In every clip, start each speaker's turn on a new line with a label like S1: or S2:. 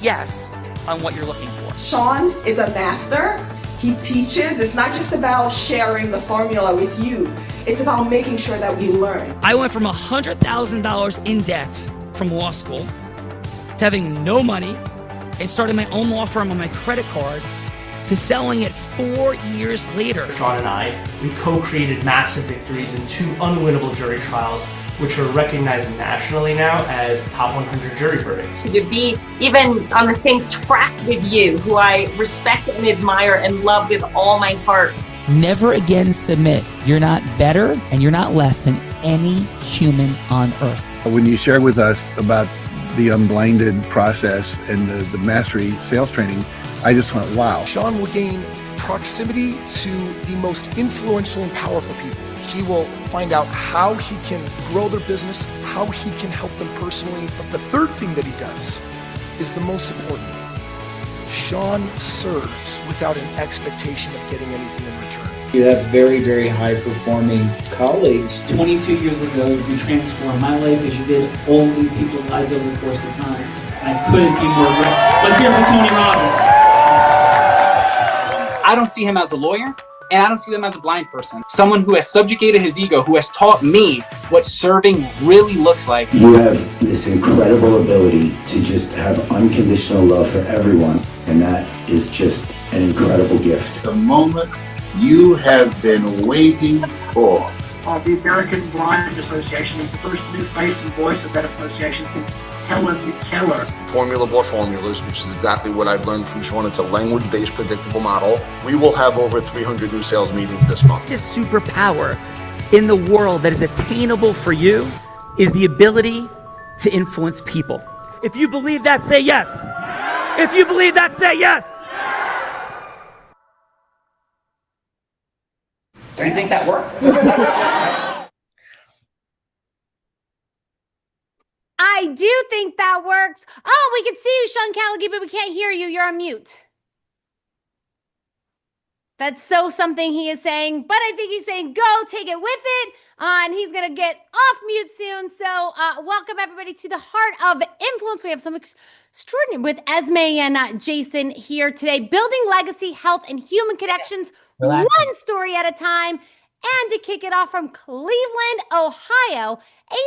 S1: yes on what you're looking for.
S2: Sean is a master. He teaches. It's not just about sharing the formula with you. It's about making sure that we learn.
S1: I went from $100,000 in debt from law school to having no money and starting my own law firm on my credit card to selling it 4 years later.
S3: Sean and I, we co-created massive victories in 2 unwinnable jury trials, which are recognized nationally now as top 100 jury verdicts.
S4: To be even on the same track with you, who I respect and admire and love with all my heart.
S1: Never again submit. You're not better and you're not less than any human on earth.
S5: When you shared with us about the unblinded process and the mastery sales training, I just went, wow.
S6: Sean will gain proximity to the most influential and powerful people. He will find out how he can grow their business, how he can help them personally. But the third thing that he does is the most important. Sean serves without an expectation of getting anything in return.
S7: You have very, very high-performing colleagues.
S8: 22 years ago, you transformed my life as you did all these people's lives over the course of time. And I couldn't be more grateful. Let's hear it from Tony Robbins.
S9: I don't see him as a lawyer, and I don't see him as a blind person. Someone who has subjugated his ego, who has taught me what serving really looks like.
S10: You have this incredible ability to just have unconditional love for everyone, and that is just an incredible gift.
S11: The moment you have been waiting for.
S12: The American Blind Association is the first new face and voice of that association since Helen Keller.
S13: Formula for formulas, which is exactly what I've learned from Sean. It's a language-based predictable model. We will have over 300 new sales meetings this month.
S1: This superpower in the world that is attainable for you is the ability to influence people. If you believe that, say yes. If you believe that, say yes.
S9: Do you think that worked?
S14: I do think that works. Oh, we can see you, Sean Callagy, but we can't hear you. You're on mute. That's so something he is saying, but I think he's saying go, take it with it, and he's going to get off mute soon. So welcome, everybody, to the Heart of Influence. We have some extraordinary with Esme and Jason here today, building legacy, health, and human connections, one story at a time. And to kick it off from Cleveland, Ohio, a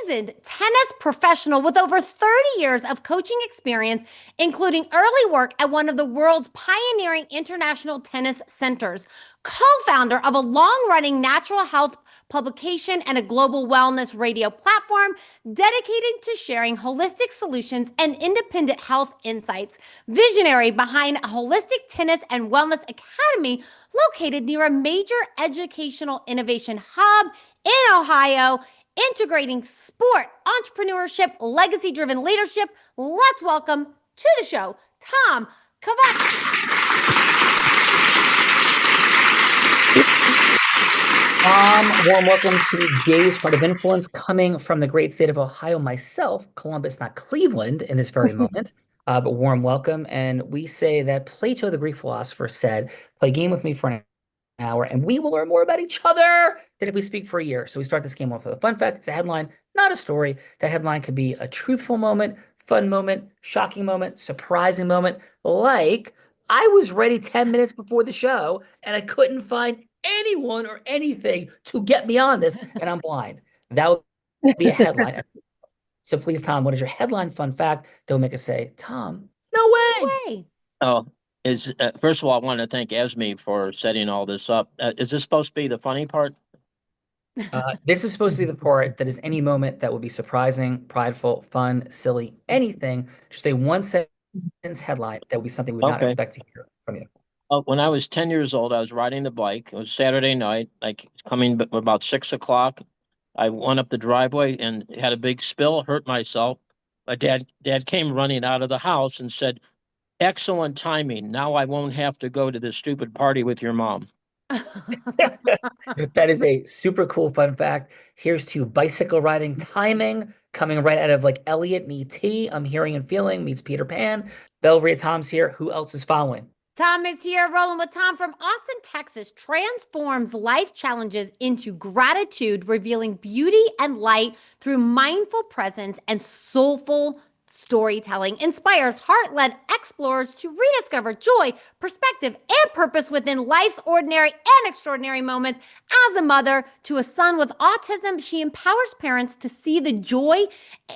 S14: seasoned tennis professional with over 30 years of coaching experience, including early work at one of the world's pioneering international tennis centers, co-founder of a long-running natural health publication and a global wellness radio platform dedicated to sharing holistic solutions and independent health insights, visionary behind a holistic tennis and wellness academy located near a major educational innovation hub in Ohio, integrating sport, entrepreneurship, legacy-driven leadership. Let's welcome to the show, Tom Kovacs.
S1: Warm welcome to Jay's Heart of Influence, coming from the great state of Ohio, myself, Columbus, not Cleveland, in this very moment. But warm welcome. And we say that Plato, the Greek philosopher, said, play a game with me for an hour, and we will learn more about each other than if we speak for a year. So we start this game off with a fun fact. It's a headline, not a story. That headline could be a truthful moment, fun moment, shocking moment, surprising moment. Like, I was ready 10 minutes before the show, and I couldn't find anyone or anything to get me on this, and I'm blind. That would be a headline. So please, Tom, what is your headline fun fact that will make us say, Tom, no way?
S7: Oh, first of all, I want to thank Esme for setting all this up. Is this supposed to be the funny part?
S1: This is supposed to be the part that is any moment that would be surprising, prideful, fun, silly, anything. Just a one sentence headline that would be something we would not expect to hear from you.
S7: When I was 10 years old, I was riding the bike. It was Saturday night, like coming about 6 o'clock. I went up the driveway and had a big spill, hurt myself. My dad came running out of the house and said, "Excellent timing. Now I won't have to go to this stupid party with your mom."
S1: That is a super cool fun fact. Here's to bicycle riding timing, coming right out of like Elliot and E.T. I'm Hearing and Feeling meets Peter Pan. Belvria Tom's here. Who else is following?
S14: Tom is here, rolling with Tom from Austin, Texas, transforms life challenges into gratitude, revealing beauty and light through mindful presence and soulful storytelling inspires heart-led explorers to rediscover joy, perspective, and purpose within life's ordinary and extraordinary moments. As a mother to a son with autism, she empowers parents to see the joy,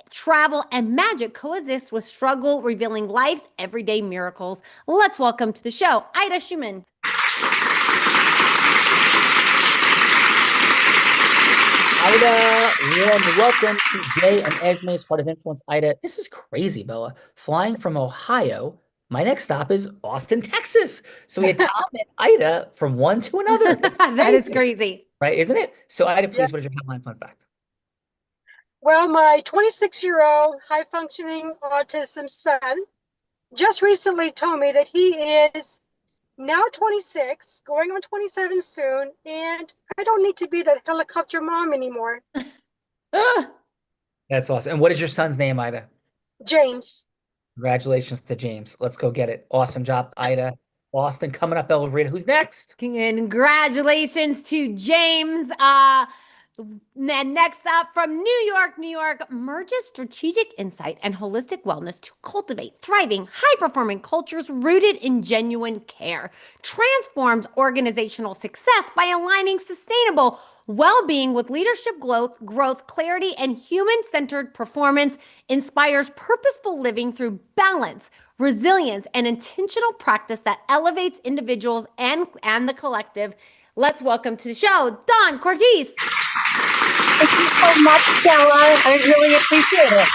S14: travel, and magic coexist with struggle, revealing life's everyday miracles. Let's welcome to the show, Ida Schumann.
S1: Ida, warm welcome to Jay and Esme's Heart of Influence. Ida, this is crazy, Bella. Flying from Ohio, my next stop is Austin, Texas. So we had Tom and Ida from one to another.
S14: That is crazy.
S1: Right, isn't it? So Ida, please, what is your headline fun fact?
S15: Well, my 26-year-old high-functioning autism son just recently told me that he is now 26, going on 27 soon, and I don't need to be that helicopter mom anymore.
S1: That's awesome. And what is your son's name, Ida?
S15: James.
S1: Congratulations to James. Let's go get it. Awesome job, Ida. Austin coming up, Bella Rita. Who's next?
S14: Congratulations to James. Then next up from New York merges strategic insight and holistic wellness to cultivate thriving, high-performing cultures rooted in genuine care. Transforms organizational success by aligning sustainable well-being with leadership growth, clarity, and human-centered performance. Inspires purposeful living through balance, resilience, and intentional practice that elevates individuals and the collective. Let's welcome to the show, Dawn Cortese.
S16: Thank you so much, Stella. I really appreciate it.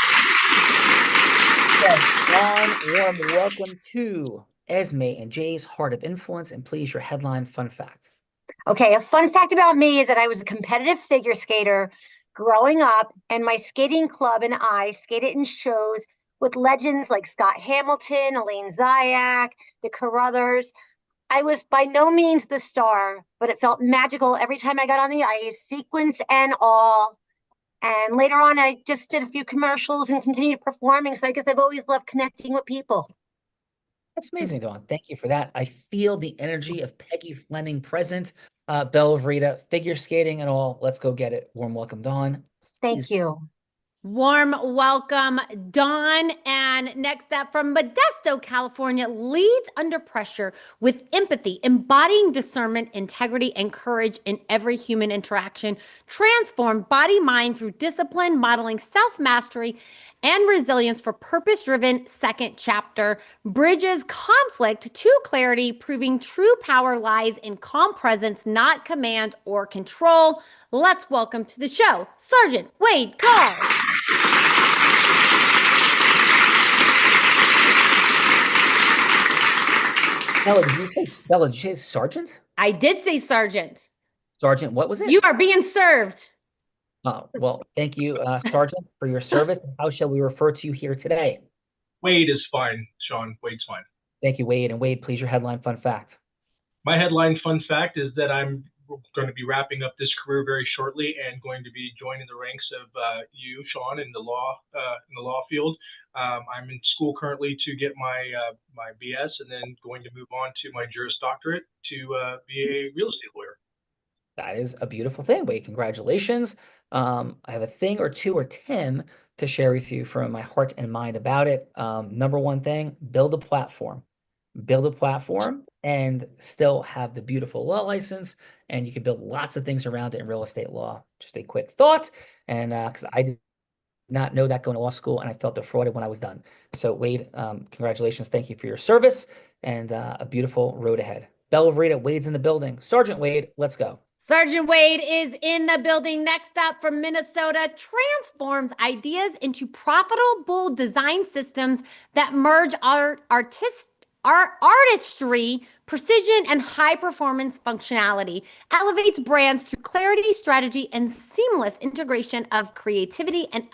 S1: Yes, Dawn, warm welcome to Esme and Jay's Heart of Influence. And please, your headline fun fact.
S16: Okay, a fun fact about me is that I was a competitive figure skater growing up, and my skating club and I skated in shows with legends like Scott Hamilton, Elaine Zayak, the Carruthers. I was by no means the star, but it felt magical every time I got on the ice, sequence and all. And later on, I just did a few commercials and continued performing. So I guess I've always loved connecting with people.
S1: That's amazing, Dawn. Thank you for that. I feel the energy of Peggy Fleming present. Bella Rita, figure skating and all. Let's go get it. Warm welcome, Dawn.
S16: Thank you.
S14: Warm welcome, Dawn. And next up from Modesto, California, leads under pressure with empathy, embodying discernment, integrity, and courage in every human interaction. Transform body, mind through discipline, modeling self-mastery and resilience for purpose-driven second chapter. Bridges conflict to clarity, proving true power lies in calm presence, not command or control. Let's welcome to the show, Sergeant Wade Carr.
S1: Bella, did you say sergeant?
S14: I did say sergeant.
S1: Sergeant, what was it?
S14: You are being served.
S1: Oh, well, thank you, Sergeant, for your service. How shall we refer to you here today?
S17: Wade is fine, Sean. Wade's fine.
S1: Thank you, Wade. And Wade, please, your headline fun fact.
S17: My headline fun fact is that I'm going to be wrapping up this career very shortly and going to be joining the ranks of you, Sean, in the law field. I'm in school currently to get my my BS, and then going to move on to my Juris Doctorate to be a real estate lawyer.
S1: That is a beautiful thing, Wade. Congratulations. I have a thing or two or 10 to share with you from my heart and mind about it. Number one thing, build a platform. Build a platform and still have the beautiful law license, and you can build lots of things around it in real estate law. Just a quick thought, and because I did not know that going to law school, and I felt defrauded when I was done. So Wade, congratulations. Thank you for your service, and a beautiful road ahead. Bella Rita, Wade's in the building. Sergeant Wade, let's go.
S14: Sergeant Wade is in the building. Next up from Minnesota, transforms ideas into profitable design systems that merge artistry, precision, and high-performance functionality. Elevates brands through clarity, strategy, and seamless integration of creativity and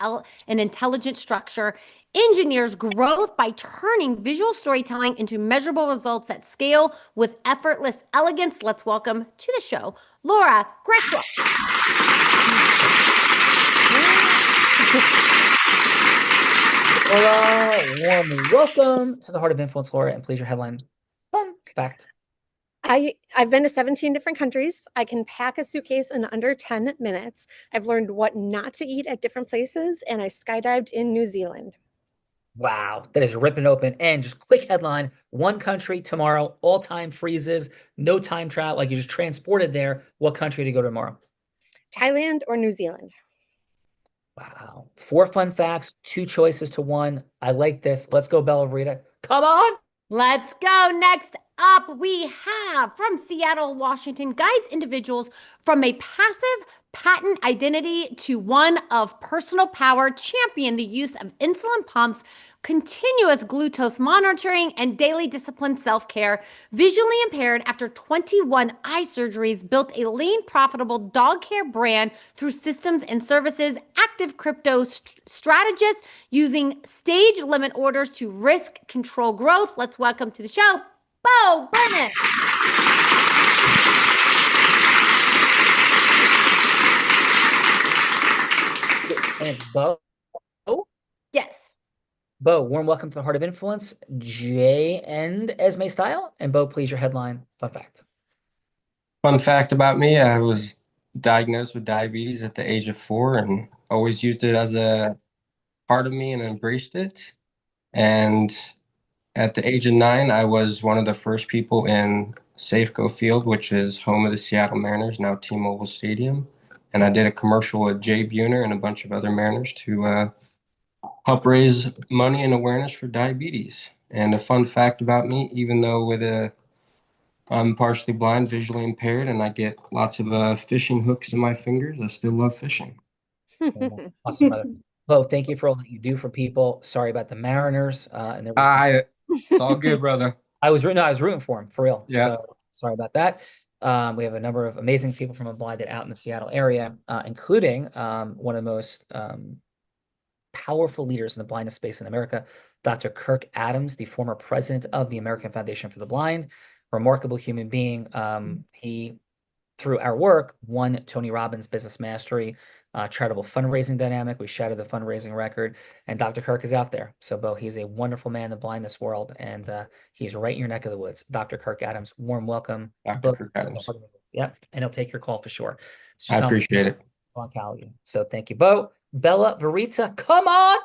S14: intelligent structure. Engineers growth by turning visual storytelling into measurable results at scale with effortless elegance. Let's welcome to the show, Laura Gresham.
S1: Laura, warm welcome to the Heart of Influence, Laura, and please your headline fun fact.
S18: I've been to 17 different countries. I can pack a suitcase in under 10 minutes. I've learned what not to eat at different places, and I skydived in New Zealand.
S1: Wow, that is ripping open. And just quick headline, one country tomorrow, all time freezes, no time travel, like you just transported there. What country to go to tomorrow?
S18: Thailand or New Zealand?
S1: Wow. 4 fun facts, 2 choices to 1. I like this. Let's go, Bella Verita. Come on.
S14: Let's go. Next up, we have from Seattle, Washington, guides individuals from a passive patent identity to one of personal power, champion the use of insulin pumps, continuous glucose monitoring, and daily disciplined self-care. Visually impaired after 21 eye surgeries, built a lean, profitable dog care brand through systems and services. Active crypto strategist using stage limit orders to risk control growth. Let's welcome to the show, Bo Burnett.
S1: And it's Bo.
S14: Yes.
S1: Bo, warm welcome to the Heart of Influence, Jay and Esme style. And Bo, please, your headline, fun fact.
S19: Fun fact about me, I was diagnosed with diabetes at the age of 4 and always used it as a part of me and embraced it. And at the age of 9, I was one of the first people in Safeco Field, which is home of the Seattle Mariners, now T-Mobile Stadium. And I did a commercial with Jay Buhner and a bunch of other Mariners to help raise money and awareness for diabetes. And a fun fact about me, even though I'm partially blind, visually impaired, and I get lots of fishing hooks in my fingers, I still love fishing.
S1: Awesome, brother. Bo, thank you for all that you do for people. Sorry about the Mariners. And there was
S19: it's all good, brother.
S1: I was rooting for him, for real.
S19: Yeah.
S1: So sorry about that. We have a number of amazing people from Blinded out in the Seattle area, including one of the most powerful leaders in the blindness space in America, Dr. Kirk Adams, the former president of the American Foundation for the Blind, remarkable human being. He, through our work, won Tony Robbins Business Mastery charitable fundraising dynamic. We shattered the fundraising record, and Dr. Kirk is out there. So, Bo, he's a wonderful man in the blindness world, and he's right in your neck of the woods. Dr. Kirk Adams, warm welcome.
S19: Dr. Kirk Adams.
S1: Yep, and he'll take your call for sure.
S19: I appreciate it.
S1: On Cali. So thank you, Bo. Bella Verita, come on.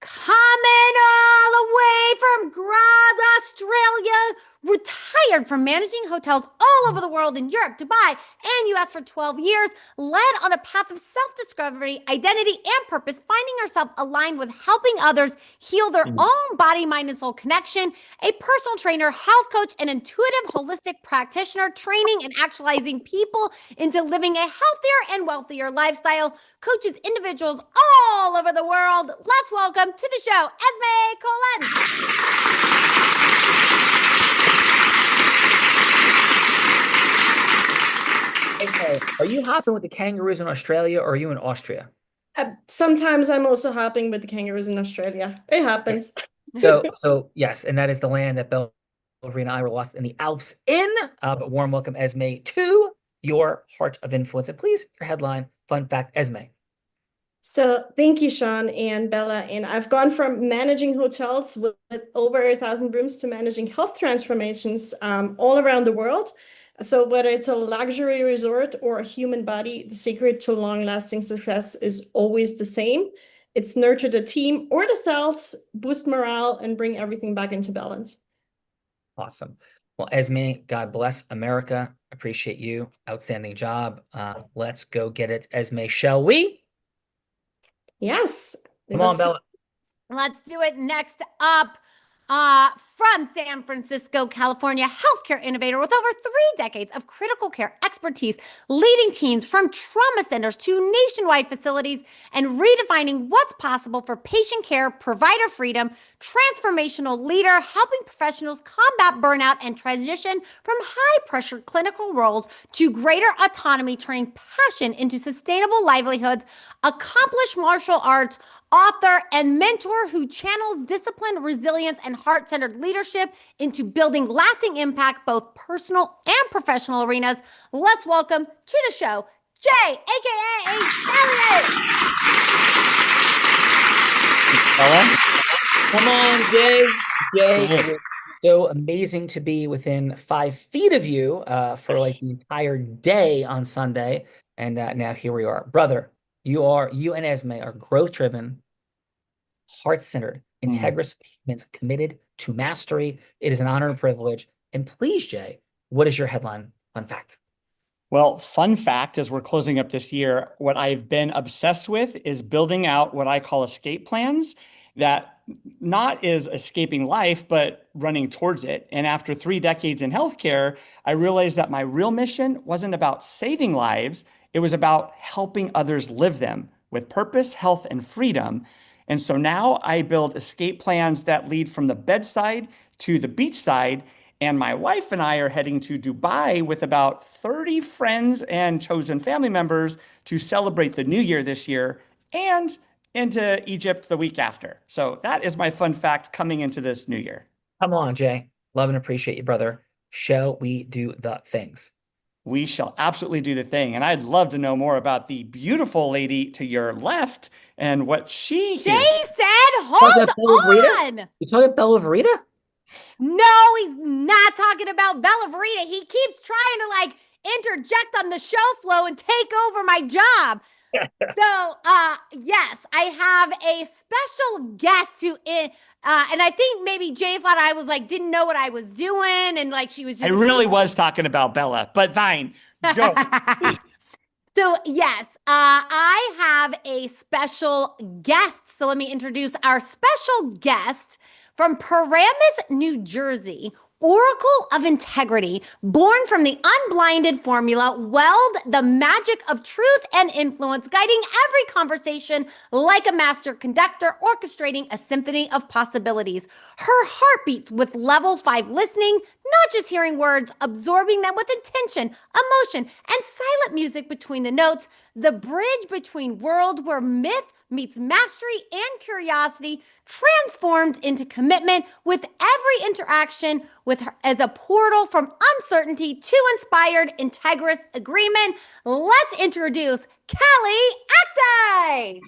S14: Coming all the way from Graz, Australia, retired from managing hotels all over the world in Europe, Dubai, and US for 12 years, led on a path of self-discovery, identity, and purpose, finding herself aligned with helping others heal their own body, mind, and soul connection, a personal trainer, health coach, and intuitive holistic practitioner, training and actualizing people into living a healthier and wealthier lifestyle, coaches individuals all over the world. Let's welcome to the show, Esme Colon.
S1: Esme, are you hopping with the kangaroos in Australia, or are you in Austria?
S20: Sometimes I'm also hopping with the kangaroos in Australia. It happens.
S1: So yes, and that is the land that Bella Verita and I were lost in the Alps in. But warm welcome, Esme, to your Heart of Influence. And please, your headline, fun fact, Esme.
S20: So thank you, Sean and Bella. And I've gone from managing hotels with over 1,000 rooms to managing health transformations all around the world. So whether it's a luxury resort or a human body, the secret to long-lasting success is always the same. It's nurture the team or the cells, boost morale, and bring everything back into balance.
S1: Awesome. Well, Esme, God bless America. Appreciate you. Outstanding job. Let's go get it, Esme, shall we?
S20: Yes.
S1: Come on, Bella.
S14: Let's do it. Next up, from San Francisco, California, healthcare innovator with over 3 decades of critical care expertise, leading teams from trauma centers to nationwide facilities and redefining what's possible for patient care, provider freedom, transformational leader, helping professionals combat burnout and transition from high-pressure clinical roles to greater autonomy, turning passion into sustainable livelihoods, accomplished martial arts author and mentor who channels discipline, resilience, and heart-centered leadership into building lasting impact, both personal and professional arenas. Let's welcome to the show, Jay, aka Elliot.
S1: Come on, Jay. Jay, it is so amazing to be within 5 feet of you for like the entire day on Sunday. And now here we are. Brother, you and Esme are growth-driven, heart-centered, Integrous means committed to mastery. It is an honor and privilege. And please, Jay, what is your headline fun fact?
S21: Well, fun fact, as we're closing up this year, what I've been obsessed with is building out what I call escape plans that not is escaping life, but running towards it. And after 3 decades in healthcare, I realized that my real mission wasn't about saving lives. It was about helping others live them with purpose, health, and freedom. And so now I build escape plans that lead from the bedside to the beachside. And my wife and I are heading to Dubai with about 30 friends and chosen family members to celebrate the new year this year and into Egypt the week after. So that is my fun fact coming into this new year.
S1: Come on, Jay. Love and appreciate you, brother. Shall we do the things?
S21: We shall absolutely do the thing. And I'd love to know more about the beautiful lady to your left and what she
S14: Jay
S21: hears.
S14: said, hold on.
S1: You talking about Bella Verita?
S14: No, he's not talking about Bella Verita. He keeps trying to like interject on the show flow and take over my job. So, yes, I have a special guest who and I think maybe Jay thought I was like, didn't know what I was doing. And like, she was just.
S21: I really was talking about Bella, but fine, go.
S14: So, yes, I have a special guest. So let me introduce our special guest from Paramus, New Jersey. Oracle of Integrity, born from the unblinded formula, weld the magic of truth and influence, guiding every conversation like a master conductor, orchestrating a symphony of possibilities. Her heart beats with level 5 listening, not just hearing words, absorbing them with intention, emotion, and silent music between the notes, the bridge between worlds where myth meets mastery and curiosity, transformed into commitment with every interaction with her as a portal from uncertainty to inspired, integrous agreement. Let's introduce Callie Acti.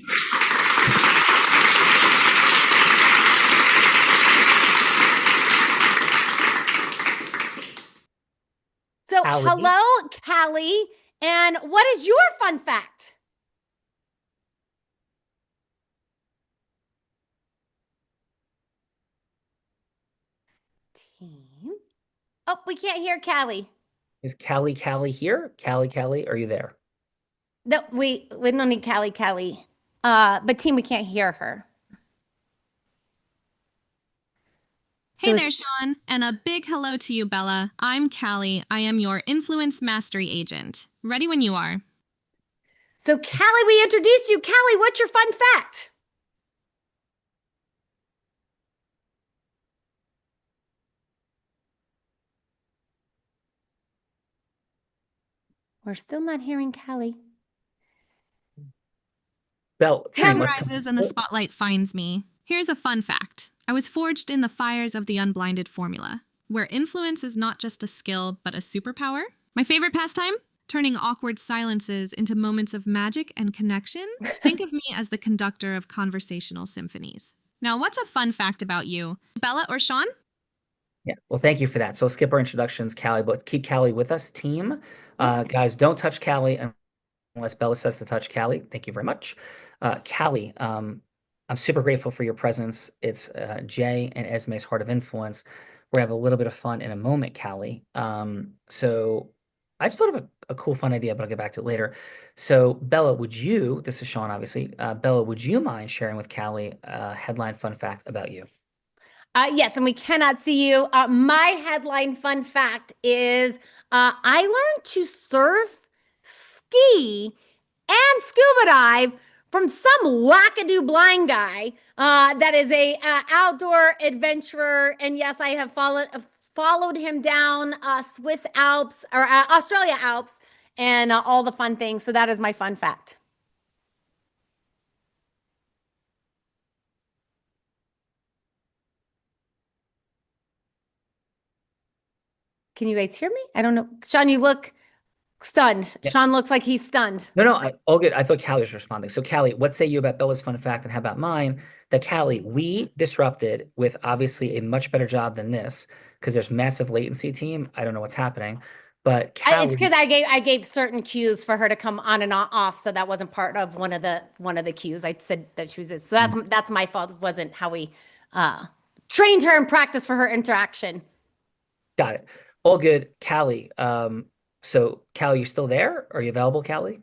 S14: So, hello, Callie, and what is your fun fact? Oh, we can't hear Callie.
S1: Is Callie here? Callie, are you there?
S14: No, we don't need Callie. But team, we can't hear her.
S22: Hey there, Sean, and a big hello to you, Bella. I'm Callie. I am your influence mastery agent. Ready when you are.
S14: So, Callie, we introduced you. Callie, what's your fun fact?
S22: We're still not hearing Callie.
S1: Belle,
S22: Sun rises and the spotlight finds me. Here's a fun fact. I was forged in the fires of the unblinded formula, where influence is not just a skill, but a superpower. My favorite pastime? Turning awkward silences into moments of magic and connection. Think of me as the conductor of conversational symphonies. Now, what's a fun fact about you? Bella or Sean?
S1: Yeah, well, thank you for that. So skip our introductions, Callie, but keep Callie with us, team. Guys, don't touch Callie unless Bella says to touch Callie. Thank you very much. Callie, I'm super grateful for your presence. It's Jay and Esme's Heart of Influence. We're going to have a little bit of fun in a moment, Callie. So I just thought of a cool, fun idea, but I'll get back to it later. So Bella, this is Sean, obviously. Bella, would you mind sharing with Callie a headline fun fact about you?
S14: Yes, and we cannot see you. My headline fun fact is I learned to surf, ski, and scuba dive from some wackadoo blind guy that is a outdoor adventurer. And yes, I have followed him down Swiss Alps or Australia Alps and all the fun things. So that is my fun fact. Can you guys hear me? I don't know. Sean, you look stunned. Yeah. Sean looks like he's stunned.
S1: No, all good. I thought Callie was responding. So Callie, what say you about Bella's fun fact and how about mine? That Callie, we disrupted with obviously a much better job than this because there's massive latency, team. I don't know what's happening, but Callie,
S14: it's because I gave certain cues for her to come on and off, so that wasn't part of one of the cues. I said that she was. So that's my fault. It wasn't how we trained her and practiced for her interaction.
S1: Got it. All good. Callie, so Callie, you still there? Are you available, Callie?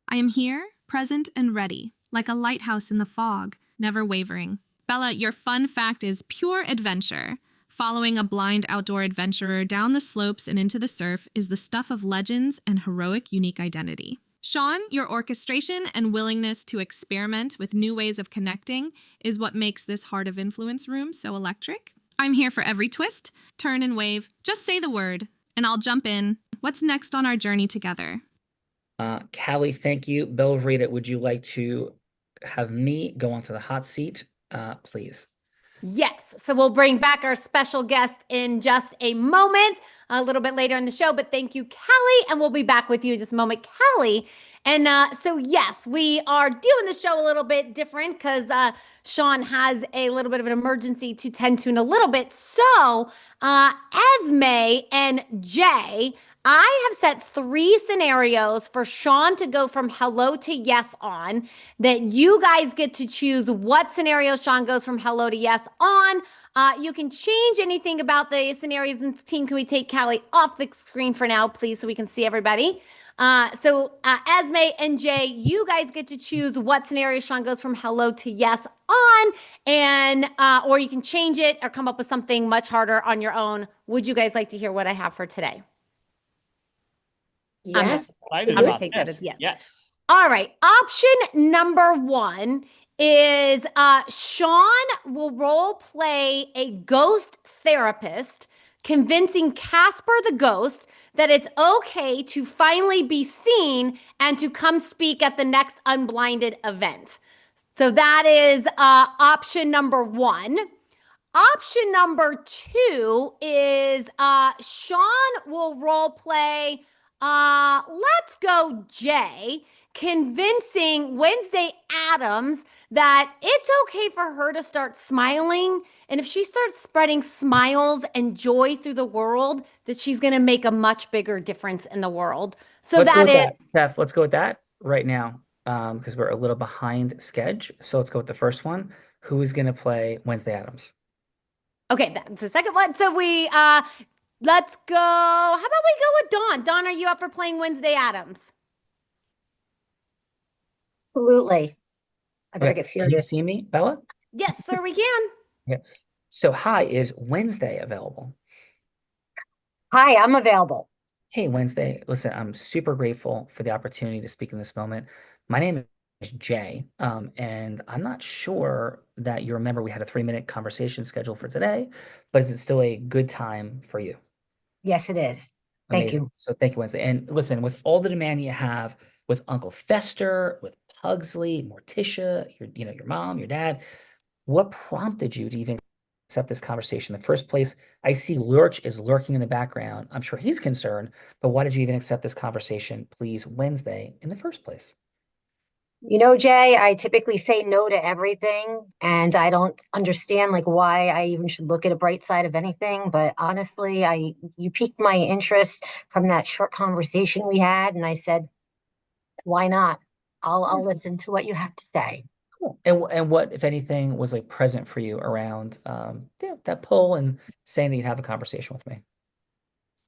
S22: I am here, present and ready, like a lighthouse in the fog, never wavering. Bella, your fun fact is pure adventure. Following a blind outdoor adventurer down the slopes and into the surf is the stuff of legends and heroic unique identity. Sean, your orchestration and willingness to experiment with new ways of connecting is what makes this Heart of Influence room so electric. I'm here for every twist, turn and wave. Just say the word, and I'll jump in. What's next on our journey together?
S1: Callie, thank you. Belvrita, would you like to have me go onto the hot seat, please?
S14: Yes. So we'll bring back our special guest in just a moment, a little bit later in the show. But thank you, Callie. And we'll be back with you in just a moment, Callie. And so, yes, we are doing the show a little bit different because Sean has a little bit of an emergency to tend to in a little bit. So, Esme and Jay, I have set 3 scenarios for Sean to go from hello to yes on, that you guys get to choose what scenario Sean goes from hello to yes on. You can change anything about the scenarios in the team. Can we take Callie off the screen for now, please, so we can see everybody? So Esme and Jay, you guys get to choose what scenario Sean goes from hello to yes on, and or you can change it or come up with something much harder on your own. Would you guys like to hear what I have for today?
S16: Yes.
S14: I'm gonna take that as yes.
S21: Yes.
S14: All right. Option number 1 is Sean will role play a ghost therapist, convincing Casper the ghost that it's okay to finally be seen and to come speak at the next Unblinded event. So that is option number 1. Option number 2 is Sean will role play let's go Jay, convincing Wednesday Addams that it's okay for her to start smiling. And if she starts spreading smiles and joy through the world, that she's going to make a much bigger difference in the world. So
S1: Let's go
S14: that
S1: with
S14: is,
S1: Steph, let's go with that right now, because we're a little behind schedule. So let's go with the first one. Who is going to play Wednesday Addams?
S14: okay, that's the second one. So we, let's go. How about we go with Dawn? Dawn, are you up for playing Wednesday Addams?
S16: Absolutely. I better
S1: Okay,
S16: get
S1: can you
S16: serious.
S1: see me, Bella?
S14: Yes, sir, we can.
S1: Yeah. So hi, is Wednesday available?
S16: Hi, I'm available.
S1: Hey, Wednesday. Listen, I'm super grateful for the opportunity to speak in this moment. My name is Jay, and I'm not sure that you remember we had a 3-minute conversation scheduled for today, but is it still a good time for you?
S16: Yes, it is. Thank
S1: Amazing.
S16: you.
S1: So thank you, Wednesday. And listen, with all the demand you have with Uncle Fester, with Pugsley, Morticia, your mom, your dad, what prompted you to even accept this conversation in the first place? I see Lurch is lurking in the background. I'm sure he's concerned, but why did you even accept this conversation, please, Wednesday in the first place?
S16: You know, Jay, I typically say no to everything, and I don't understand like why I even should look at a bright side of anything. But honestly, you piqued my interest from that short conversation we had, and I said, why not? I'll listen to what you have to say.
S1: Cool. And what, if anything, was like present for you around that pull and saying that you'd have a conversation with me?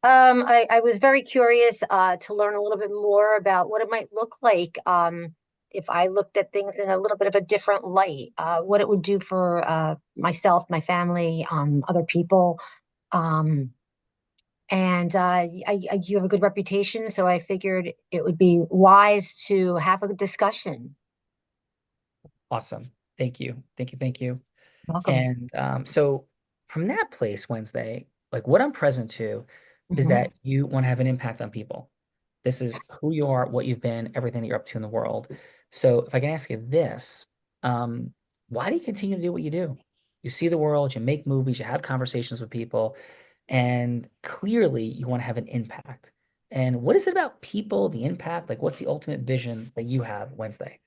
S16: I was very curious to learn a little bit more about what it might look like if I looked at things in a little bit of a different light, what it would do for myself, my family, other people. And you have a good reputation, so I figured it would be wise to have a discussion.
S1: Awesome. Thank you. Thank you. Thank you.
S16: Welcome.
S1: And so from that place, Wednesday, like what I'm present to is that you want to have an impact on people. This is who you are, what you've been, everything that you're up to in the world. So if I can ask you this, why do you continue to do what you do? You see the world, you make movies, you have conversations with people, and clearly you want to have an impact. And what is it about people, the impact? Like what's the ultimate vision that you have, Wednesday?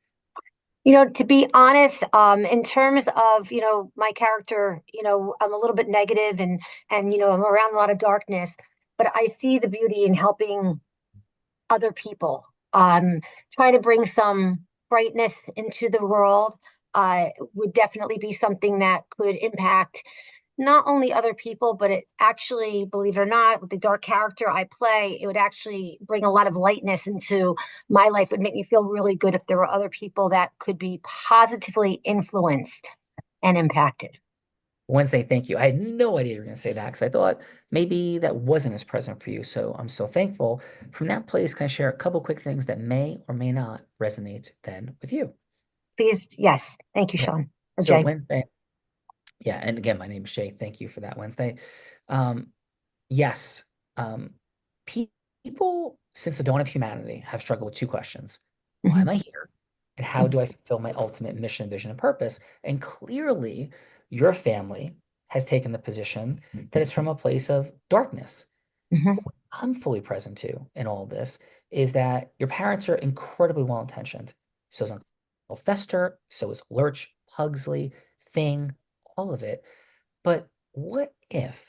S16: You know, to be honest, in terms of, my character, I'm a little bit negative and, I'm around a lot of darkness, but I see the beauty in helping other people, try to bring some brightness into the world would definitely be something that could impact not only other people, but it actually, believe it or not, with the dark character I play, it would actually bring a lot of lightness into my life. It would make me feel really good if there were other people that could be positively influenced and impacted.
S1: Wednesday, thank you. I had no idea you were going to say that because I thought maybe that wasn't as present for you. So I'm so thankful. From that place, can I share a couple quick things that may or may not resonate then with you?
S16: Please, yes. Thank you,
S1: Okay.
S16: Sean. Or
S1: So
S16: Jay.
S1: Wednesday, yeah, and again, my name is Shay. Thank you for that, Wednesday. Yes, people since the dawn of humanity have struggled with two questions. Why am I here? And how do I fulfill my ultimate mission, vision, and purpose? And clearly, your family has taken the position that it's from a place of darkness. What I'm fully present to in all this is that your parents are incredibly well-intentioned. So is Uncle Fester, so is Lurch, Pugsley, Thing, all of it. But what if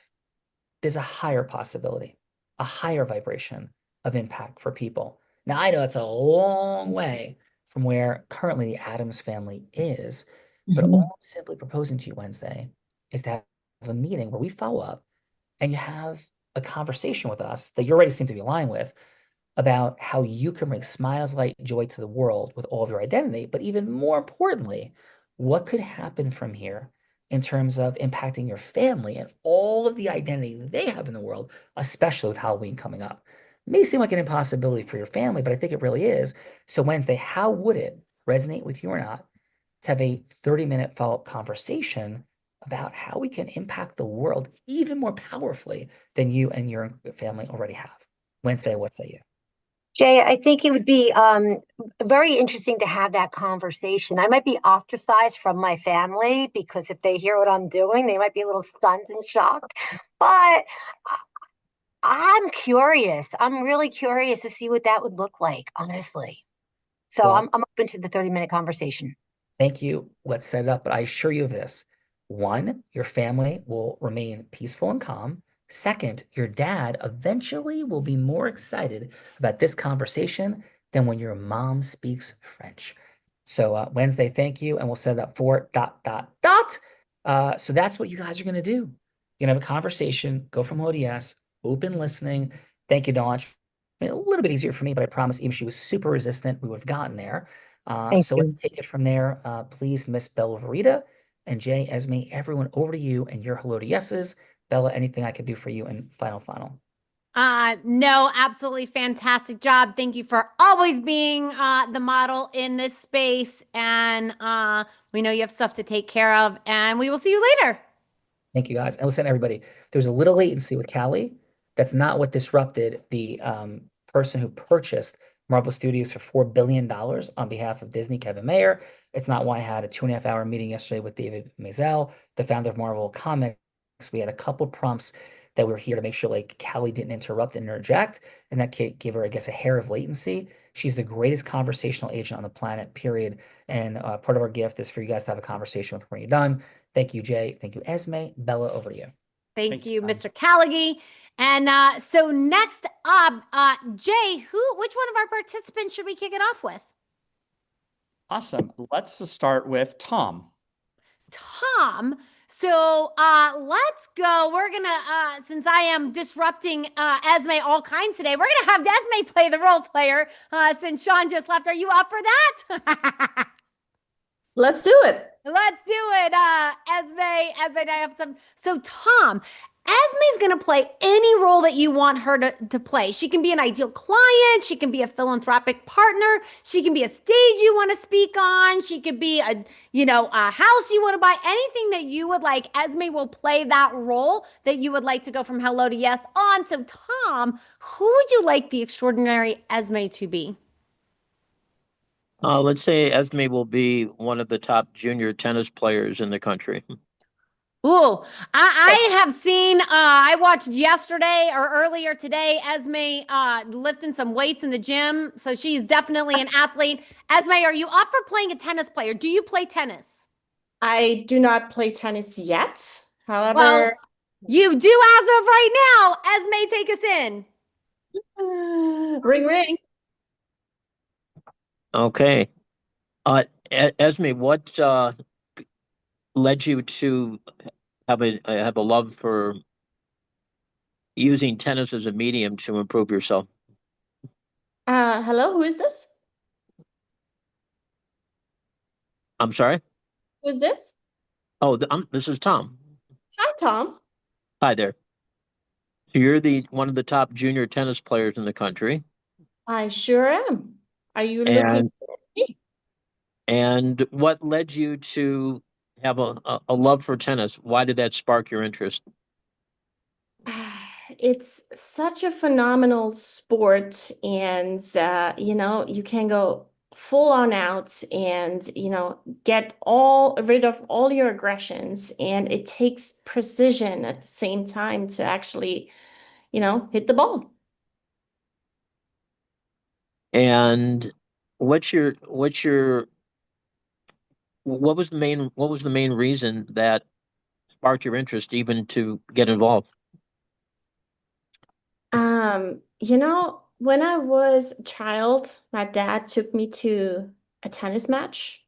S1: there's a higher possibility, a higher vibration of impact for people? Now, I know it's a long way from where currently the Addams family is, but all I'm simply proposing to you Wednesday is to have a meeting where we follow up and you have a conversation with us that you already seem to be aligned with about how you can bring smiles, light, joy to the world with all of your identity. But even more importantly, what could happen from here in terms of impacting your family and all of the identity they have in the world, especially with Halloween coming up. It may seem like an impossibility for your family, but I think it really is. So Wednesday, how would it resonate with you or not to have a 30-minute follow-up conversation about how we can impact the world even more powerfully than you and your family already have? Wednesday, what say you?
S16: Jay, I think it would be very interesting to have that conversation. I might be ostracized from my family because if they hear what I'm doing, they might be a little stunned and shocked. But I'm curious. I'm really curious to see what that would look like, honestly. So
S1: Well,
S16: I'm open to the 30-minute conversation.
S1: Thank you. Let's set it up. But I assure you of this. One, your family will remain peaceful and calm. Second, your dad eventually will be more excited about this conversation than when your mom speaks French. So Wednesday, thank you. And we'll set it up for ... So that's what you guys are going to do. You're going to have a conversation, go from ODS, open listening. Thank you, Dawn. A little bit easier for me, but I promise even if she was super resistant, we would have gotten there. So let's take it from there. Please, Miss Bella Verita and Jay, Esme, everyone over to you and your hello to yeses. Bella, anything I could do for you in final?
S14: No, absolutely fantastic job. Thank you for always being the model in this space. And we know you have stuff to take care of, and we will see you later.
S1: Thank you, guys. And listen, everybody, there's a little latency with Callie. That's not what disrupted the person who purchased Marvel Studios for $4 billion on behalf of Disney, Kevin Mayer. It's not why I had a 2.5-hour meeting yesterday with David Maisel, the founder of Marvel Comics. We had a couple prompts that we were here to make sure like Callie didn't interrupt and interject, and that gave her, I guess, a hair of latency. She's the greatest conversational agent on the planet, period. And part of our gift is for you guys to have a conversation with her when you're done. Thank you, Jay. Thank you, Esme. Bella, over to you.
S14: Thank you, Mr. Callaghy. And so next up, Jay, which one of our participants should we kick it off with?
S21: Awesome. Let's start with Tom.
S14: Tom. So let's go. We're going to, since I am disrupting Esme all kinds today, we're going to have Esme play the role player since Sean just left. Are you up for that?
S20: Let's do it.
S14: Let's do it. Esme, I have some. So Tom, Esme's going to play any role that you want her to play. She can be an ideal client. She can be a philanthropic partner. She can be a stage you want to speak on. She could be a house you want to buy. Anything that you would like, Esme will play that role that you would like to go from hello to yes on. So Tom, who would you like the extraordinary Esme to be?
S7: Let's say Esme will be one of the top junior tennis players in the country.
S14: Ooh, I have seen, I watched yesterday or earlier today, Esme lifting some weights in the gym. So she's definitely an athlete. Esme, are you up for playing a tennis player? Do you play tennis?
S20: I do not play tennis yet. However,
S14: well, you do as of right now. Esme, take us in.
S20: Ring, ring.
S7: Okay. Esme, what led you to have a love for using tennis as a medium to improve yourself?
S20: Hello, who is this?
S7: I'm sorry?
S20: Who is this?
S7: Oh, this is Tom.
S20: Hi, Tom.
S7: Hi there. So you're one of the top junior tennis players in the country.
S20: I sure am. Are you looking
S7: And
S20: for me?
S7: and what led you to have a love for tennis? Why did that spark your interest?
S20: It's such a phenomenal sport, and you know, you can go full on out and, you know, get rid of all your aggressions, and it takes precision at the same time to actually, you know, hit the ball.
S7: And what was the main reason that sparked your interest even to get involved?
S20: You know, when I was a child, my dad took me to a tennis match,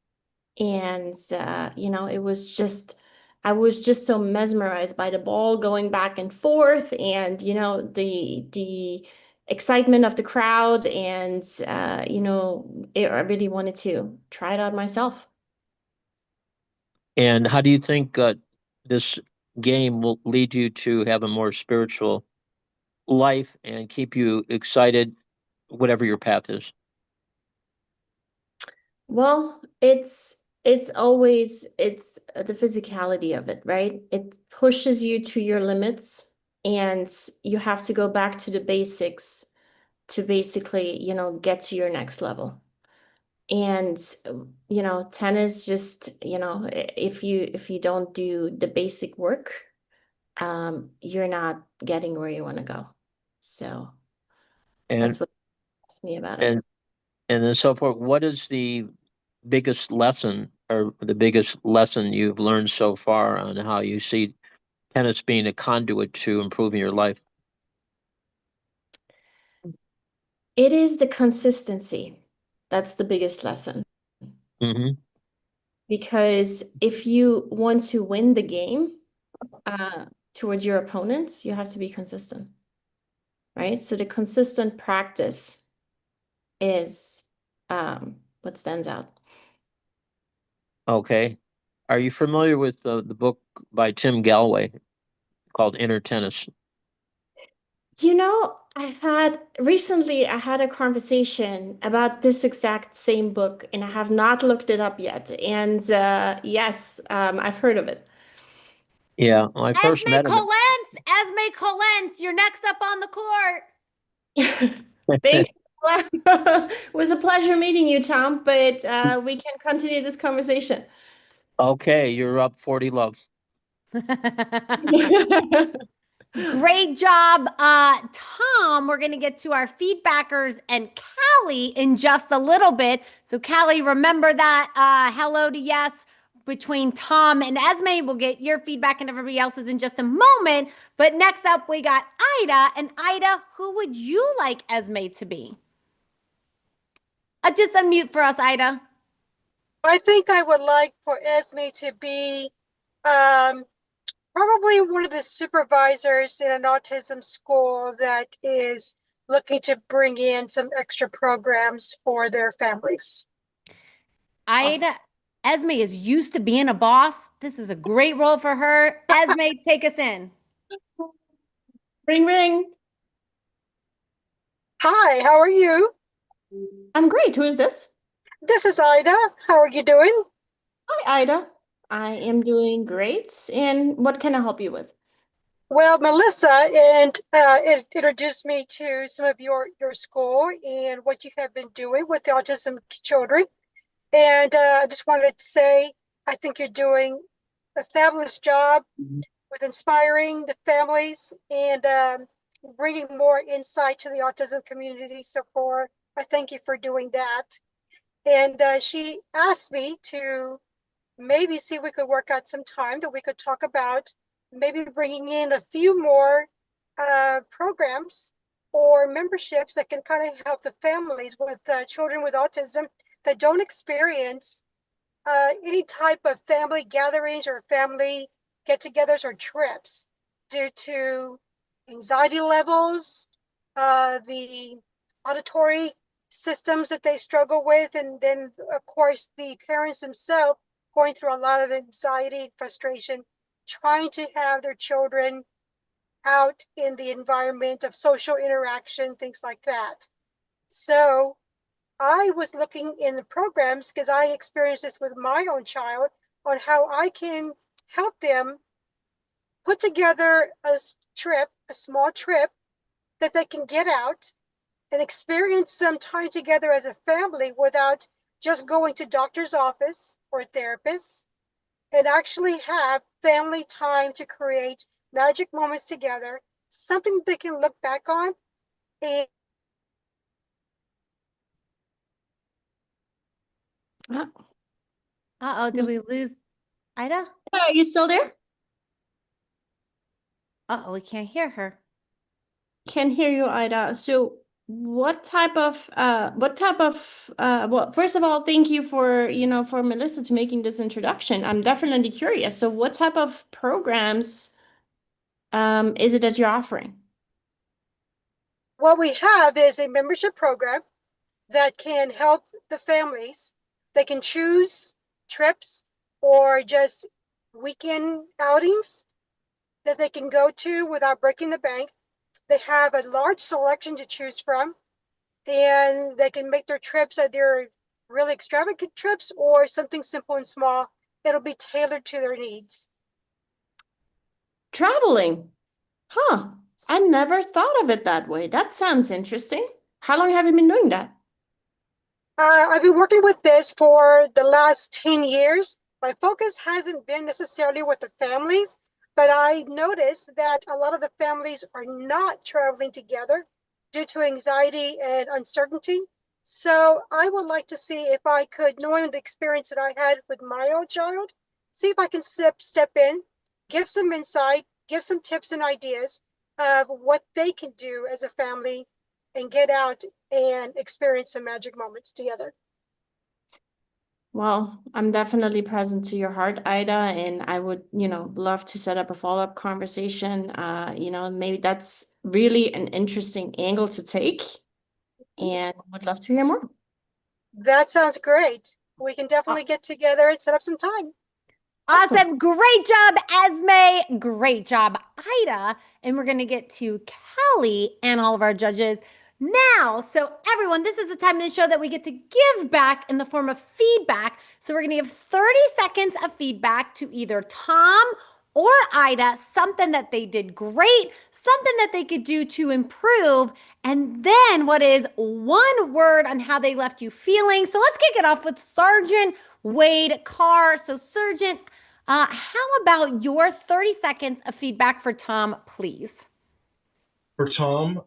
S20: and you know, I was just so mesmerized by the ball going back and forth, and you know, the excitement of the crowd, and you know, I really wanted to try it out myself.
S7: And how do you think this game will lead you to have a more spiritual life and keep you excited, whatever your path is?
S20: Well, it's the physicality of it, right? It pushes you to your limits, and you have to go back to the basics to basically, you know, get to your next level. And you know, tennis just, you know, if you don't do the basic work, you're not getting where you want to go. So
S7: And
S20: that's what interests me about it.
S7: and then so forth. What is the biggest lesson or the biggest lesson you've learned so far on how you see tennis being a conduit to improving your life?
S20: It is the consistency. That's the biggest lesson.
S7: Mm-hmm.
S20: Because if you want to win the game towards your opponents, you have to be consistent, right? So the consistent practice is what stands out.
S7: Okay. Are you familiar with the book by Tim Gallway called Inner Tennis?
S20: You know, I had a conversation about this exact same book, and I have not looked it up yet. And yes, I've heard of it.
S7: Yeah, when I first met him.
S14: Esme Colens, you're next up on the court.
S20: Thank you. It was a pleasure meeting you, Tom, but we can continue this conversation.
S7: Okay, you're up 40 love.
S14: Great job, Tom. We're going to get to our feedbackers and Callie in just a little bit. So Callie, remember that hello to yes between Tom and Esme. We'll get your feedback and everybody else's in just a moment. But next up, we got Ida. And Ida, who would you like Esme to be? Just unmute for us, Ida.
S15: I think I would like for Esme to be probably one of the supervisors in an autism school that is looking to bring in some extra programs for their families.
S14: Ida, awesome. Esme is used to being a boss. This is a great role for her. Esme, take us in.
S20: Ring, ring.
S15: Hi, how are you?
S20: I'm great. Who is this?
S15: This is Ida. How are you doing?
S20: Hi, Ida. I am doing great. And what can I help you with?
S15: Well, Melissa it introduced me to some of your school and what you have been doing with the autism children. And I just wanted to say, I think you're doing a fabulous job with inspiring the families and bringing more insight to the autism community. So far, I thank you for doing that. And she asked me to maybe see if we could work out some time that we could talk about maybe bringing in a few more programs or memberships that can kind of help the families with children with autism that don't experience any type of family gatherings or family get-togethers or trips due to anxiety levels, the auditory systems that they struggle with, and then of course the parents themselves going through a lot of anxiety, frustration, trying to have their children out in the environment of social interaction, things like that. So I was looking in the programs, because I experienced this with my own child, on how I can help them put together a trip, a small trip that they can get out and experience some time together as a family without just going to doctor's office or therapists, and actually have family time to create magic moments together, something they can look back on. And
S14: Uh-oh, did we lose Ida?
S20: Are you still there?
S14: Uh-oh, we can't hear her.
S20: Can't hear you, Ida. So what type of well, first of all, thank you for, for Melissa to making this introduction. I'm definitely curious. So what type of programs is it that you're offering?
S15: what we have is a membership program that can help the families. They can choose trips or just weekend outings that they can go to without breaking the bank. They have a large selection to choose from, and they can make their trips either really extravagant trips or something simple and small. It'll be tailored to their needs.
S20: Traveling. Huh. I never thought of it that way. That sounds interesting. How long have you been doing that?
S15: I've been working with this for the last 10 years. My focus hasn't been necessarily with the families, but I noticed that a lot of the families are not traveling together due to anxiety and uncertainty. So I would like to see if I could, knowing the experience that I had with my own child, see if I can step in, give some insight, give some tips and ideas of what they can do as a family and get out and experience some magic moments together.
S20: Well, I'm definitely present to your heart, Ida, and I would, love to set up a follow-up conversation. Maybe that's really an interesting angle to take, and would love to hear more.
S15: That sounds great. We can definitely get together and set up some time.
S14: Awesome. Great job, Esme. Great job, Ida. And we're going to get to Kelly and all of our judges now. So everyone, this is the time of the show that we get to give back in the form of feedback. So we're going to give 30 seconds of feedback to either Tom or Ida, something that they did great, something that they could do to improve, and then what is one word on how they left you feeling. So let's kick it off with Sergeant Wade Carr. So Sergeant, how about your 30 seconds of feedback for Tom, please?
S17: For Tom,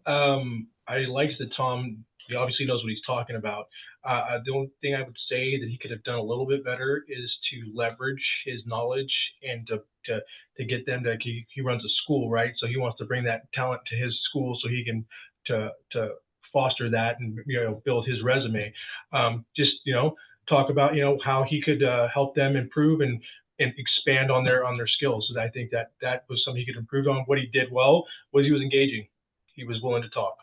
S17: I liked that Tom, he obviously knows what he's talking about. The only thing I would say that he could have done a little bit better is to leverage his knowledge and to get them to, he runs a school, right? So he wants to bring that talent to his school so he can to foster that and build his resume. Talk about how he could help them improve and expand on their skills. So I think that was something he could improve on. What he did well was he was engaging. He was willing to talk.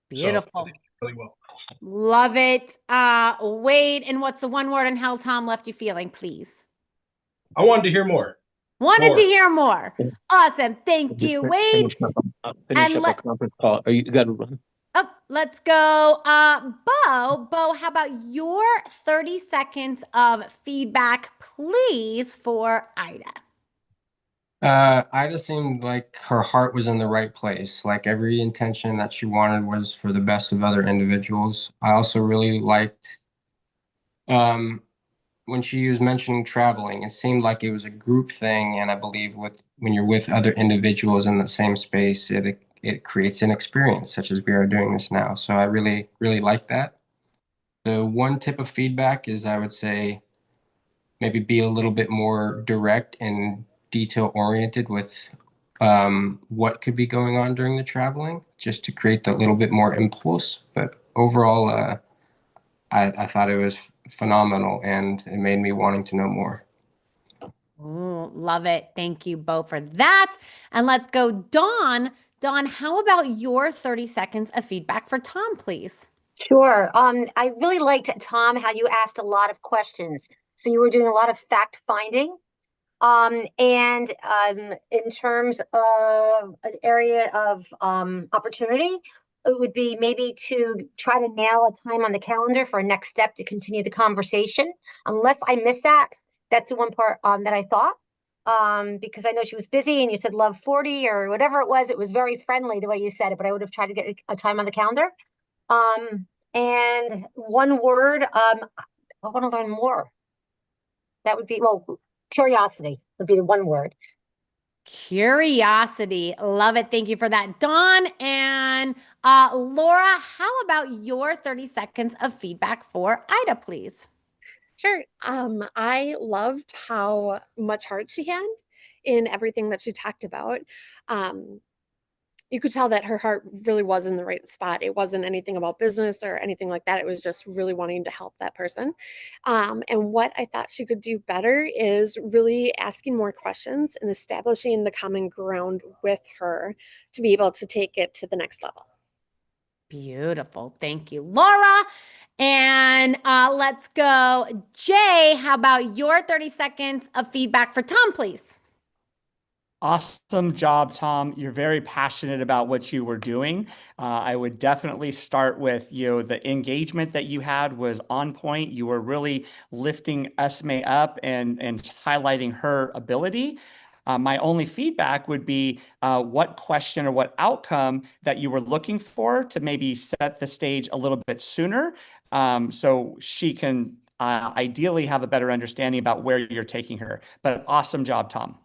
S14: Beautiful.
S17: So, really well.
S14: Love it. Wade, and what's the one word on how Tom left you feeling, please?
S17: I wanted to hear more.
S14: Wanted to hear more. Awesome. Thank you, Wade.
S7: Finish up a conference call. You got to run.
S14: Oh, let's go. Bo, how about your 30 seconds of feedback, please, for Ida?
S19: Ida seemed like her heart was in the right place. Like every intention that she wanted was for the best of other individuals. I also really liked when she was mentioning traveling. It seemed like it was a group thing, and I believe when you're with other individuals in the same space, it creates an experience such as we are doing this now. So I really, really like that. The one tip of feedback is I would say maybe be a little bit more direct and detail oriented with what could be going on during the traveling, just to create that little bit more impulse. But overall, I thought it was phenomenal, and it made me wanting to know more.
S14: Ooh, love it. Thank you both for that. And let's go, Dawn. Dawn, how about your 30 seconds of feedback for Tom, please?
S16: Sure. I really liked, Tom, how you asked a lot of questions. So you were doing a lot of fact finding. In terms of an area of opportunity, it would be maybe to try to nail a time on the calendar for a next step to continue the conversation. Unless I missed that, that's the one part that I thought. Because I know she was busy and you said love 40 or whatever it was. It was very friendly the way you said it, but I would have tried to get a time on the calendar. And one word, I want to learn more. That would be, well, curiosity would be the one word.
S14: Curiosity. Love it. Thank you for that, Dawn. And Laura, how about your 30 seconds of feedback for Ida, please?
S18: Sure. I loved how much heart she had in everything that she talked about. You could tell that her heart really was in the right spot. It wasn't anything about business or anything like that. It was just really wanting to help that person. And what I thought she could do better is really asking more questions and establishing the common ground with her to be able to take it to the next level.
S14: Beautiful. Thank you, Laura. And let's go. Jay, how about your 30 seconds of feedback for Tom, please?
S21: Awesome job, Tom. You're very passionate about what you were doing. I would definitely start with, the engagement that you had was on point. You were really lifting Esme up and highlighting her ability. My only feedback would be what question or what outcome that you were looking for to maybe set the stage a little bit sooner, so she can ideally have a better understanding about where you're taking her. But awesome job, Tom.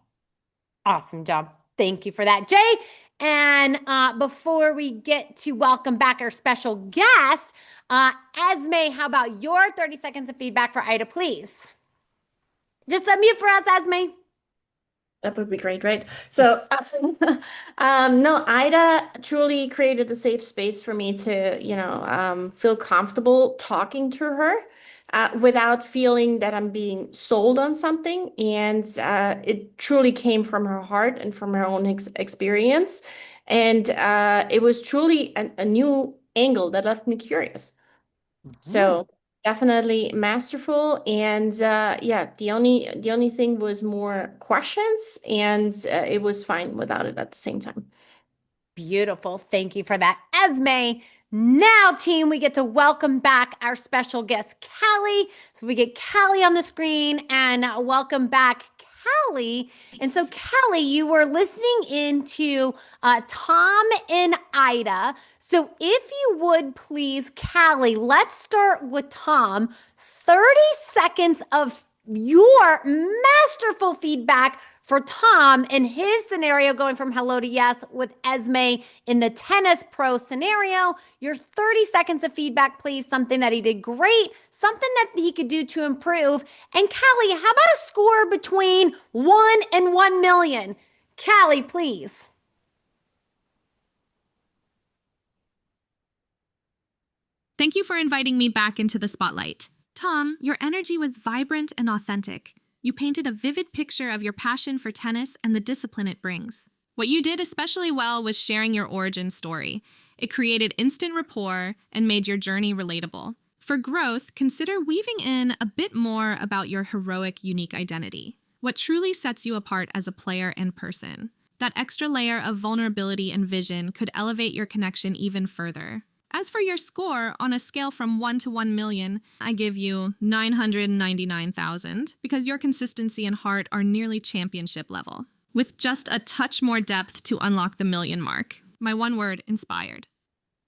S14: Awesome job. Thank you for that, Jay. And before we get to welcome back our special guest, Esme, how about your 30 seconds of feedback for Ida, please? Just unmute for us, Esme.
S20: That would be great, right? So, no, Ida truly created a safe space for me to, feel comfortable talking to her without feeling that I'm being sold on something. And it truly came from her heart and from her own experience. And it was truly a new angle that left me curious. So definitely masterful. And the only thing was more questions, and it was fine without it at the same time.
S14: Beautiful. Thank you for that, Esme. Now, team, we get to welcome back our special guest, Callie. So we get Callie on the screen, and welcome back, Callie. And so, Callie, you were listening into Tom and Ida. So if you would please, Callie, let's start with Tom. 30 seconds of your masterful feedback for Tom in his scenario going from hello to yes with Esme in the tennis pro scenario. Your 30 seconds of feedback, please. Something that he did great, something that he could do to improve. And Callie, how about a score between 1 and 1 million? Callie, please.
S22: Thank you for inviting me back into the spotlight. Tom, your energy was vibrant and authentic. You painted a vivid picture of your passion for tennis and the discipline it brings. What you did especially well was sharing your origin story. It created instant rapport and made your journey relatable. For growth, consider weaving in a bit more about your heroic, unique identity. What truly sets you apart as a player and person. That extra layer of vulnerability and vision could elevate your connection even further. As for your score, on a scale from 1 to 1 million, I give you 999,000 because your consistency and heart are nearly championship level, with just a touch more depth to unlock the million mark. My one word, inspired.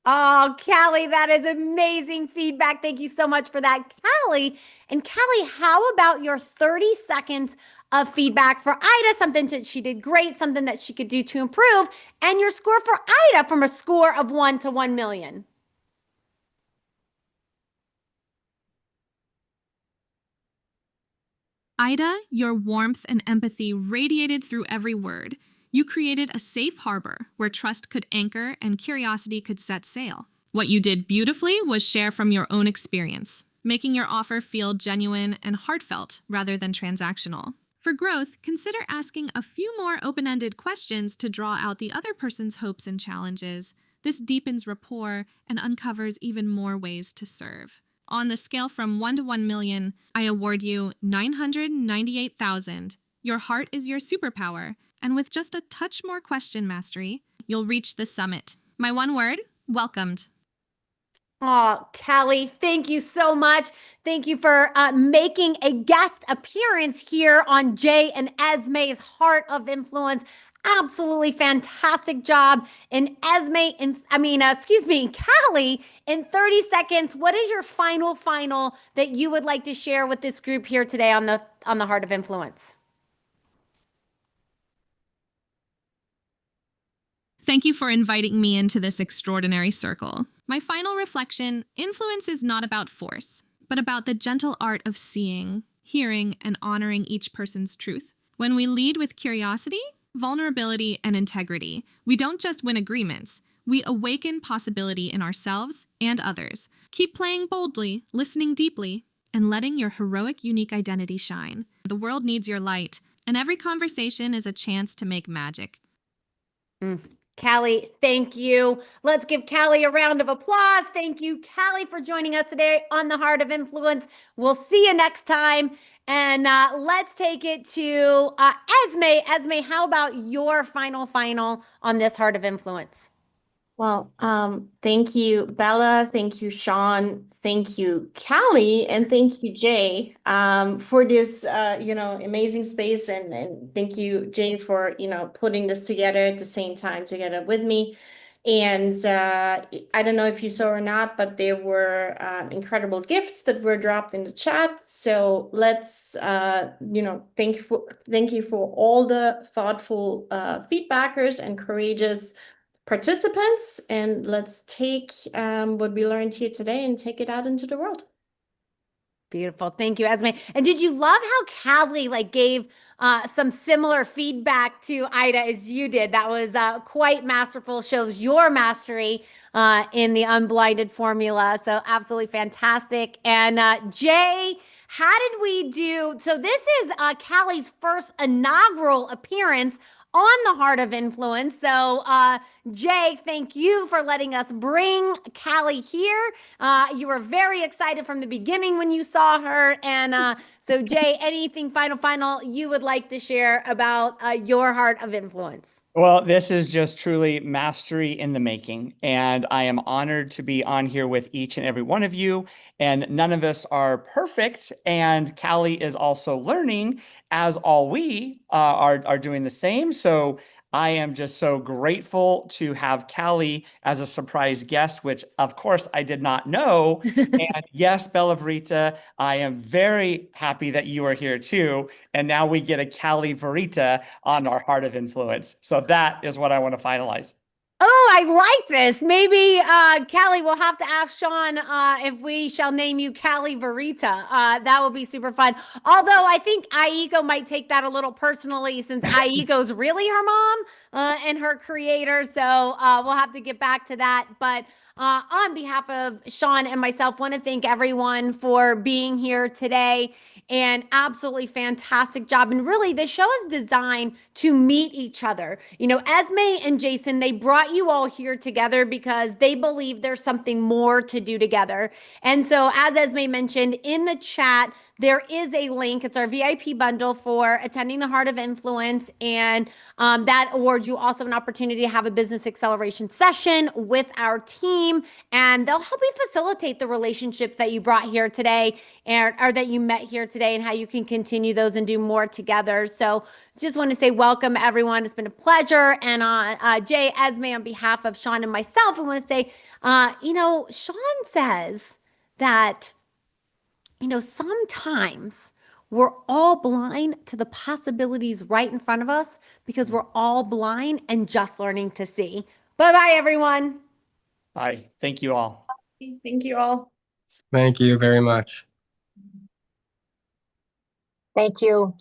S14: Oh, Callie, that is amazing feedback. Thank you so much for that, Callie. And Callie, how about your 30 seconds of feedback for Ida? Something that she did great, something that she could do to improve, and your score for Ida from a score of 1 to 1 million.
S22: Ida, your warmth and empathy radiated through every word. You created a safe harbor where trust could anchor and curiosity could set sail. What you did beautifully was share from your own experience. making your offer feel genuine and heartfelt rather than transactional. For growth, consider asking a few more open-ended questions to draw out the other person's hopes and challenges. This deepens rapport and uncovers even more ways to serve. On the scale from 1 to 1 million, I award you 998,000. Your heart is your superpower, and with just a touch more question mastery, you'll reach the summit. My one word, welcomed.
S14: Oh, Callie, thank you so much. Thank you for making a guest appearance here on Jay and Esme's Heart of Influence. Absolutely fantastic job. And Callie, in 30 seconds, what is your final that you would like to share with this group here today on the Heart of Influence?
S22: Thank you for inviting me into this extraordinary circle. My final reflection, influence is not about force, but about the gentle art of seeing, hearing, and honoring each person's truth. When we lead with curiosity, vulnerability, and integrity, we don't just win agreements, we awaken possibility in ourselves and others. Keep playing boldly, listening deeply, and letting your heroic, unique identity shine. The world needs your light, and every conversation is a chance to make magic.
S14: Callie, thank you. Let's give Callie a round of applause. Thank you, Callie, for joining us today on the Heart of Influence. We'll see you next time. And let's take it to Esme. Esme, how about your final on this Heart of Influence?
S20: Well, thank you, Bella. Thank you, Sean. Thank you, Callie, and thank you, Jay, for this, amazing space. And thank you, Jay, for, putting this together at the same time together with me. And I don't know if you saw or not, but there were incredible gifts that were dropped in the chat. So let's, thank you for all the thoughtful feedbackers and courageous participants, and let's take what we learned here today and take it out into the world.
S14: Beautiful. Thank you, Esme. And did you love how Callie gave some similar feedback to Ida as you did? That was quite masterful, shows your mastery in the unblinded formula. So absolutely fantastic. And Jay, how did we do? So this is Callie's first inaugural appearance on the Heart of Influence. So Jay, thank you for letting us bring Callie here. You were very excited from the beginning when you saw her. And so Jay, anything final you would like to share about your Heart of Influence?
S21: Well, this is just truly mastery in the making, and I am honored to be on here with each and every one of you, and none of us are perfect, and Callie is also learning, as all we are doing the same. So I am just so grateful to have Callie as a surprise guest, which of course I did not know. And yes, Bella Verita, I am very happy that you are here too. And now we get a Callie Verita on our Heart of Influence. So that is what I want to finalize.
S14: Oh, I like this. Maybe Callie, we'll have to ask Sean if we shall name you Callie Verita. That would be super fun. Although I think Aiko might take that a little personally, since Aiko's really her mom and her creator. So we'll have to get back to that. But on behalf of Sean and myself, want to thank everyone for being here today. And absolutely fantastic job. And really, the show is designed to meet each other. Esme and Jason, they brought you all here together because they believe there's something more to do together. And so, as Esme mentioned in the chat, there is a link. It's our VIP bundle for attending the Heart of Influence. And that awards you also an opportunity to have a business acceleration session with our team. And they'll help you facilitate the relationships that you brought here today or that you met here today, and how you can continue those and do more together. So just want to say welcome, everyone. It's been a pleasure. And Jay, Esme, on behalf of Sean and myself, I want to say, Sean says that sometimes we're all blind to the possibilities right in front of us because we're all blind and just learning to see. Bye-bye, everyone.
S21: Bye. Thank you all.
S20: Thank you all.
S19: Thank you very much.
S16: Thank you.